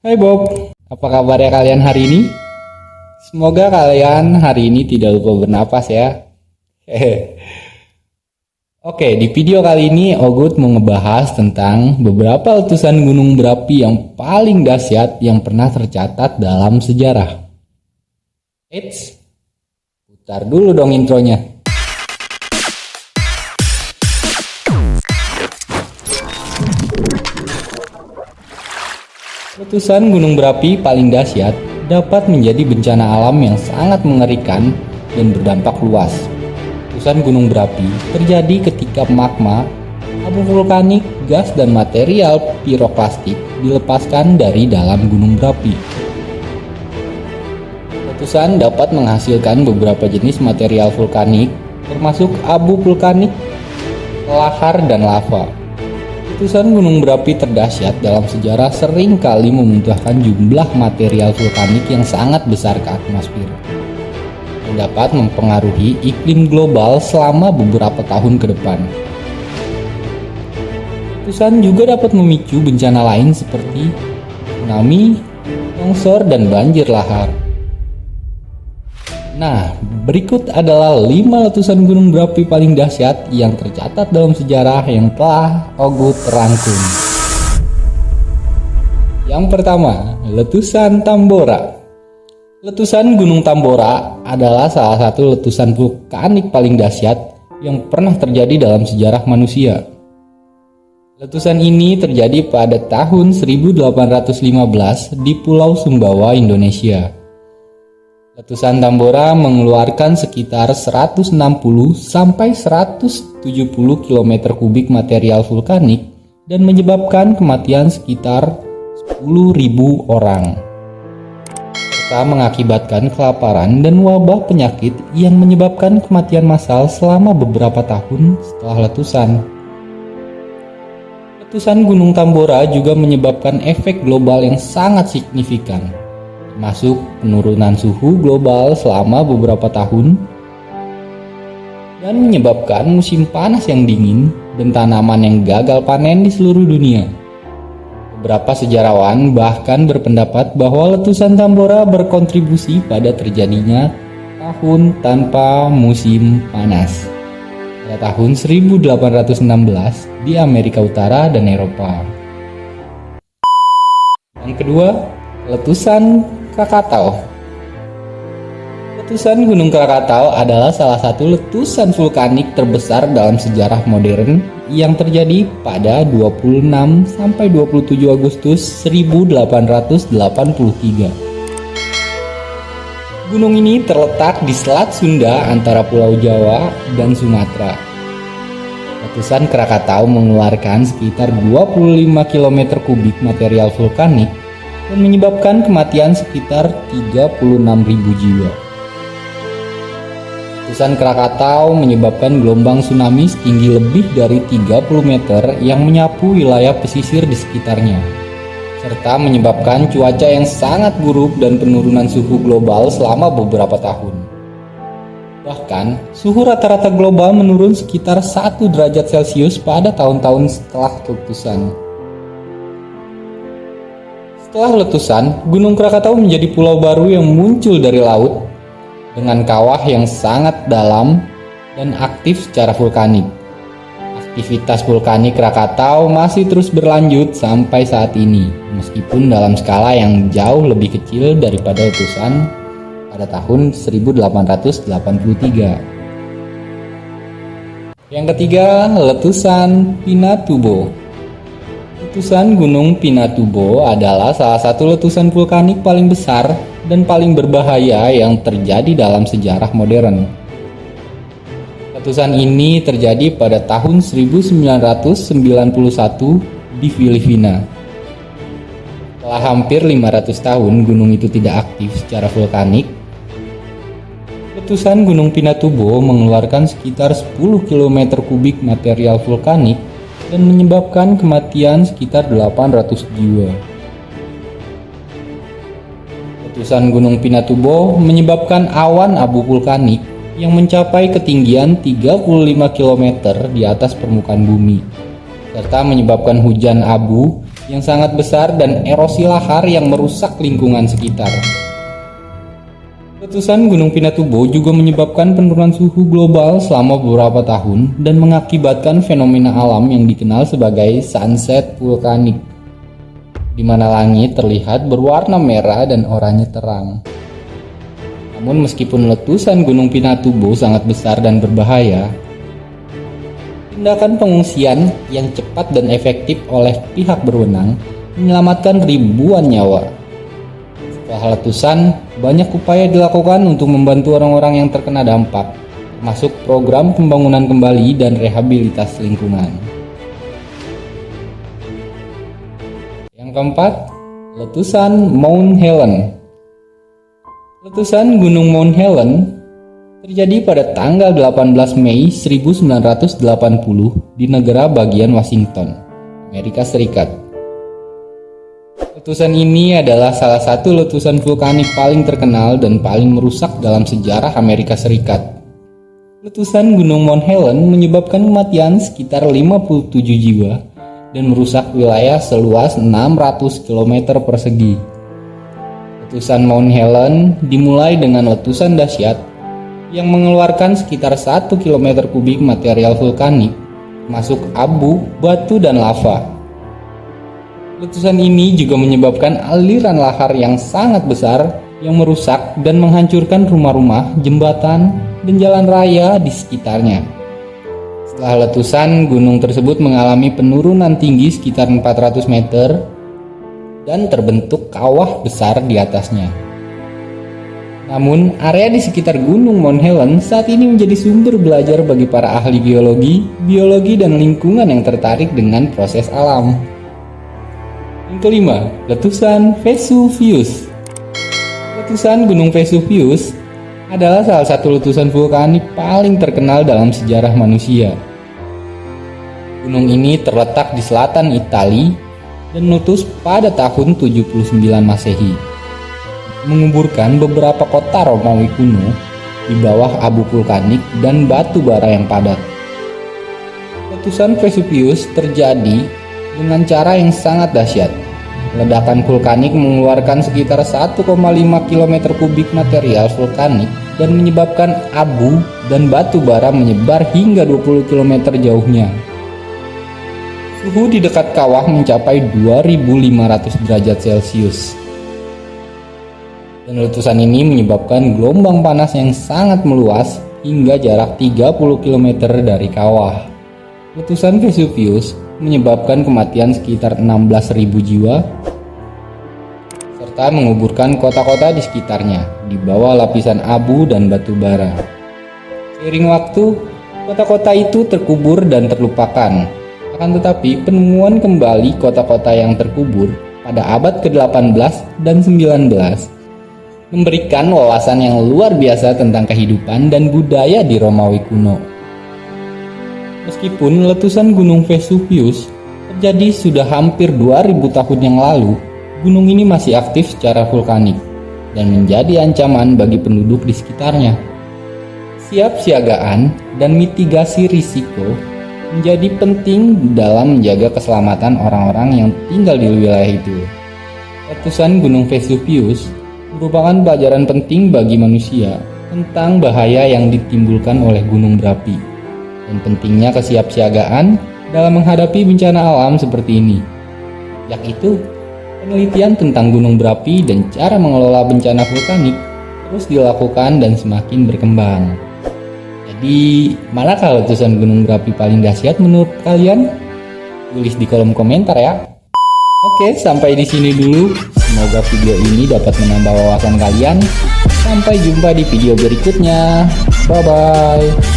Hai Bob, apa kabarnya kalian hari ini? Semoga kalian hari ini tidak lupa bernapas ya. Oke, di video kali ini Ogut mau ngebahas tentang beberapa letusan gunung berapi yang paling dahsyat yang pernah tercatat dalam sejarah. Eits, putar dulu dong intronya. Letusan gunung berapi paling dahsyat dapat menjadi bencana alam yang sangat mengerikan dan berdampak luas. Letusan gunung berapi terjadi ketika magma, abu vulkanik, gas dan material piroklastik dilepaskan dari dalam gunung berapi. Letusan dapat menghasilkan beberapa jenis material vulkanik, termasuk abu vulkanik, lahar, dan lava. Letusan gunung berapi terdahsyat dalam sejarah sering kali memuntahkan jumlah material vulkanik yang sangat besar ke atmosfer, yang dapat mempengaruhi iklim global selama beberapa tahun ke depan. Letusan juga dapat memicu bencana lain seperti tsunami, longsor, dan banjir lahar. Nah, berikut adalah 5 letusan gunung berapi paling dahsyat yang tercatat dalam sejarah yang telah Ogut rangkum. Yang pertama, letusan Tambora. Letusan Gunung Tambora adalah salah satu letusan vulkanik paling dahsyat yang pernah terjadi dalam sejarah manusia. Letusan ini terjadi pada tahun 1815 di Pulau Sumbawa, Indonesia. Letusan Tambora mengeluarkan sekitar 160 sampai 170 km kubik material vulkanik dan menyebabkan kematian sekitar 10.000 orang, serta mengakibatkan kelaparan dan wabah penyakit yang menyebabkan kematian massal selama beberapa tahun setelah letusan. Letusan Gunung Tambora juga menyebabkan efek global yang sangat signifikan, termasuk penurunan suhu global selama beberapa tahun dan menyebabkan musim panas yang dingin dan tanaman yang gagal panen di seluruh dunia. Beberapa sejarawan bahkan berpendapat bahwa letusan Tambora berkontribusi pada terjadinya tahun tanpa musim panas pada tahun 1816 di Amerika Utara dan Eropa. Yang kedua, letusan Krakatau. Letusan Gunung Krakatau adalah salah satu letusan vulkanik terbesar dalam sejarah modern yang terjadi pada 26 sampai 27 Agustus 1883. Gunung ini terletak di Selat Sunda antara Pulau Jawa dan Sumatera. Letusan Krakatau mengeluarkan sekitar 25 km kubik material vulkanik dan menyebabkan kematian sekitar 36.000 jiwa. Letusan Krakatau menyebabkan gelombang tsunami setinggi lebih dari 30 meter yang menyapu wilayah pesisir di sekitarnya, serta menyebabkan cuaca yang sangat buruk dan penurunan suhu global selama beberapa tahun. Bahkan, suhu rata-rata global menurun sekitar 1 derajat Celcius pada tahun-tahun setelah letusan. Setelah letusan, Gunung Krakatau menjadi pulau baru yang muncul dari laut dengan kawah yang sangat dalam dan aktif secara vulkanik. Aktivitas vulkanik Krakatau masih terus berlanjut sampai saat ini, meskipun dalam skala yang jauh lebih kecil daripada letusan pada tahun 1883. Yang ketiga, letusan Pinatubo. Letusan Gunung Pinatubo adalah salah satu letusan vulkanik paling besar dan paling berbahaya yang terjadi dalam sejarah modern. Letusan ini terjadi pada tahun 1991 di Filipina. Setelah hampir 500 tahun gunung itu tidak aktif secara vulkanik, letusan Gunung Pinatubo mengeluarkan sekitar 10 km kubik material vulkanik dan menyebabkan kematian sekitar 800 jiwa. Letusan Gunung Pinatubo menyebabkan awan abu vulkanik yang mencapai ketinggian 35 km di atas permukaan bumi, serta menyebabkan hujan abu yang sangat besar dan erosi lahar yang merusak lingkungan sekitar. Letusan Gunung Pinatubo juga menyebabkan penurunan suhu global selama beberapa tahun dan mengakibatkan fenomena alam yang dikenal sebagai sunset vulkanik, di mana langit terlihat berwarna merah dan oranye terang. Namun meskipun letusan Gunung Pinatubo sangat besar dan berbahaya, tindakan pengungsian yang cepat dan efektif oleh pihak berwenang menyelamatkan ribuan nyawa. Setelah letusan, banyak upaya dilakukan untuk membantu orang-orang yang terkena dampak, termasuk program pembangunan kembali dan rehabilitas lingkungan. Yang keempat, letusan Mount Helen. Letusan Gunung Mount Helen terjadi pada tanggal 18 Mei 1980 di negara bagian Washington, Amerika Serikat. Letusan ini adalah salah satu letusan vulkanik paling terkenal dan paling merusak dalam sejarah Amerika Serikat. Letusan Gunung Mount Helen menyebabkan kematian sekitar 57 jiwa dan merusak wilayah seluas 600 km persegi. Letusan Mount Helen dimulai dengan letusan dahsyat yang mengeluarkan sekitar 1 km kubik material vulkanik, termasuk abu, batu, dan lava. Letusan ini juga menyebabkan aliran lahar yang sangat besar yang merusak dan menghancurkan rumah-rumah, jembatan, dan jalan raya di sekitarnya. Setelah letusan, gunung tersebut mengalami penurunan tinggi sekitar 400 meter dan terbentuk kawah besar di atasnya. Namun, area di sekitar Gunung Mount Helen saat ini menjadi sumber belajar bagi para ahli geologi, biologi, dan lingkungan yang tertarik dengan proses alam. Yang kelima, letusan Vesuvius. Letusan Gunung Vesuvius adalah salah satu letusan vulkanik paling terkenal dalam sejarah manusia. Gunung ini terletak di selatan Italia dan meletus pada tahun 79 Masehi, menguburkan beberapa kota Romawi kuno di bawah abu vulkanik dan batu bara yang padat. Letusan Vesuvius terjadi dengan cara yang sangat dahsyat. Ledakan vulkanik mengeluarkan sekitar 1,5 km kubik material vulkanik dan menyebabkan abu dan batu bara menyebar hingga 20 km jauhnya. Suhu di dekat kawah mencapai 2500 derajat Celcius. Dan letusan ini menyebabkan gelombang panas yang sangat meluas hingga jarak 30 km dari kawah. Letusan Vesuvius menyebabkan kematian sekitar 16.000 jiwa serta menguburkan kota-kota di sekitarnya di bawah lapisan abu dan batu bara. Seiring waktu, kota-kota itu terkubur dan terlupakan. Akan tetapi, penemuan kembali kota-kota yang terkubur pada abad ke-18 dan 19 memberikan wawasan yang luar biasa tentang kehidupan dan budaya di Romawi kuno. Meskipun letusan Gunung Vesuvius terjadi sudah hampir 2000 tahun yang lalu, gunung ini masih aktif secara vulkanik dan menjadi ancaman bagi penduduk di sekitarnya. Kesiapsiagaan dan mitigasi risiko menjadi penting dalam menjaga keselamatan orang-orang yang tinggal di wilayah itu. Letusan Gunung Vesuvius merupakan pelajaran penting bagi manusia tentang bahaya yang ditimbulkan oleh gunung berapi dan pentingnya kesiapsiagaan dalam menghadapi bencana alam seperti ini, yaitu penelitian tentang gunung berapi dan cara mengelola bencana vulkanik terus dilakukan dan semakin berkembang. Jadi, manakah letusan gunung berapi paling dahsyat menurut kalian? Tulis di kolom komentar ya. Oke, sampai di sini dulu. Semoga video ini dapat menambah wawasan kalian. Sampai jumpa di video berikutnya. Bye bye.